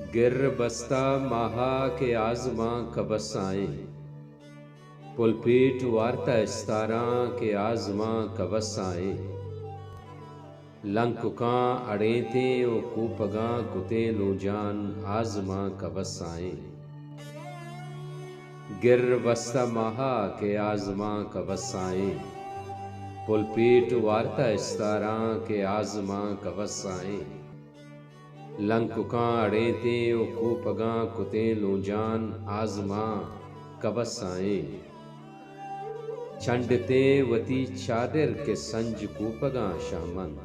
गिर बस्ता माहा के आज़मां कबसाएं, पुलपेट वार्ता इस्तारां के आज़मां कबसाएं, लंकुकां अड़ेतें ओ कूपगां कुतें लोजान आज़मां कबसाएं। गिर बस्ता माहा के आज़मां कबसाएं, पुलपेट वार्ता इस्तारां के आज़मां कबसाएं, लंकुकां अड़ेतें ओ कूपगां कुतें लोजान आज़मां कबसाएं। चंडते वती चादर के संज कूपगां शामंत,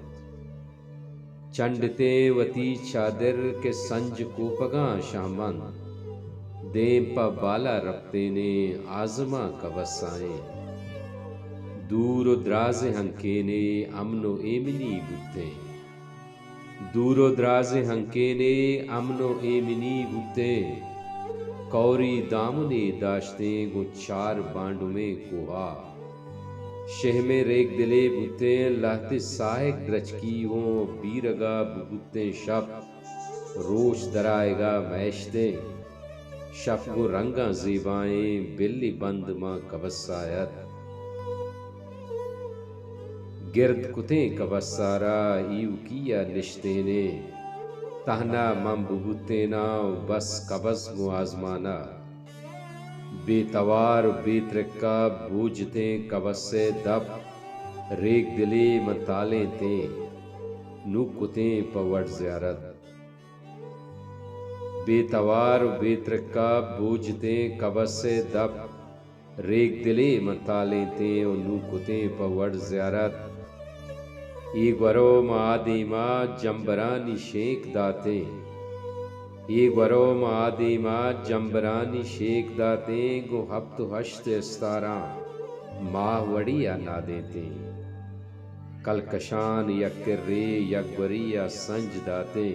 चंडते वती चादर के संज कूपगां शामंत, दें पा बाला रखते ने आज़मां कबसाएं। दूर द्राज हंकेने अमनो एमिनी बुते, दूरो द्राज हंकेने अमनो एमिनी बुते, कौरी दामने दाश्ते गो चार बांड में कुहा, शह में रेक दिले बुते लाते साहिक द्रचकी हो बीरगा बुते शप, रोश दराएगा मैशते शप गो रंगा ज़ेबाएं बिल्ली बंद मां कबसायत। गिरद कुतें कबसारा ईव किया निश्ते ने, तहना मम बुबुतेना बस कबस गो आज़माना, बेतवार बेतरक्का बूझते कबसे दब, रेक दिले मताले ते नु कुतें पवड़ ज़ियारत। बेतवार बेतरक्का बूझते कबसे दब, रेक दिले मताले ते नु कुतें पवड़ ज़ियारत। ये वरो मादिमा जंबरानी शेख दाते, ये वरो मादिमा जंबरानी शेख दाते गो हफ्त हश्त इस्तारा माह वड़िया ना देते, कलकशान यक्रे यकबरिया संज दाते,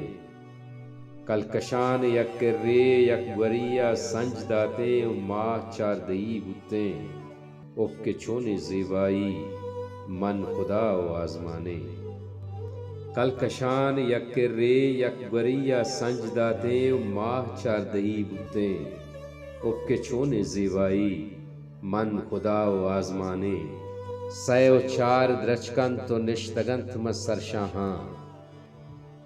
कलकशान यक्रे यकबरिया संज दाते माह चार दई बुते, उप के छोने ज़ेबाई मन खुदा व आज़माने। कलकशान यक्रे यकबरिया संज दाते माह चार दई बुते, उप के छोने ज़ेबाई मन खुदा व आज़माने। सैव चार द्रचकन तो निश्तगंत म सरशाहां,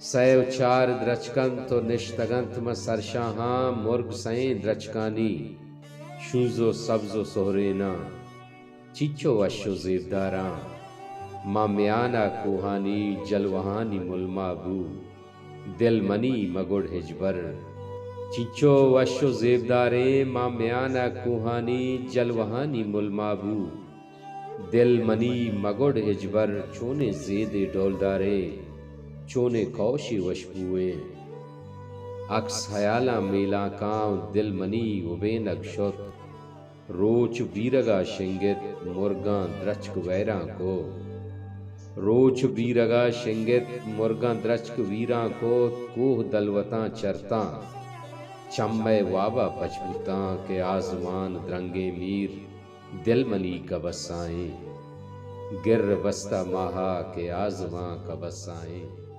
सैव चार द्रचकन तो निश्तगंत म सरशाहां, मुर्ग सैं द्रचकानी शूजो सब्जो सोहरेना, चिच्चो वशो ज़ेबदारा माम्याना कोहानी जलवहानी मुलमाबू, दिल मनी मगुड़ हिजबर, चिच्चो वशो ज़ेबदारे माम्याना कोहानी जलवहानी मुलमाबू, दिल मनी मगुड़ हिजबर, चोने ज़ेदे डोलदारे चोने कौशी वशबुए, अक्स हयाला मेला कांव दिल मनी उबेनक शुत, रोच बीरगा शिंगित मुर्गां द्रचक वैरां को, रोच बीरगा शिंगित मुर्गां द्रचक वीरां को, कोह दलवतां चरता चम्बे वाबा पचबुतां के आज़मान द्रंगे मीर दिल मनी कबसाएं। गिर बस्ता माहा के आज़मां कबसाएं।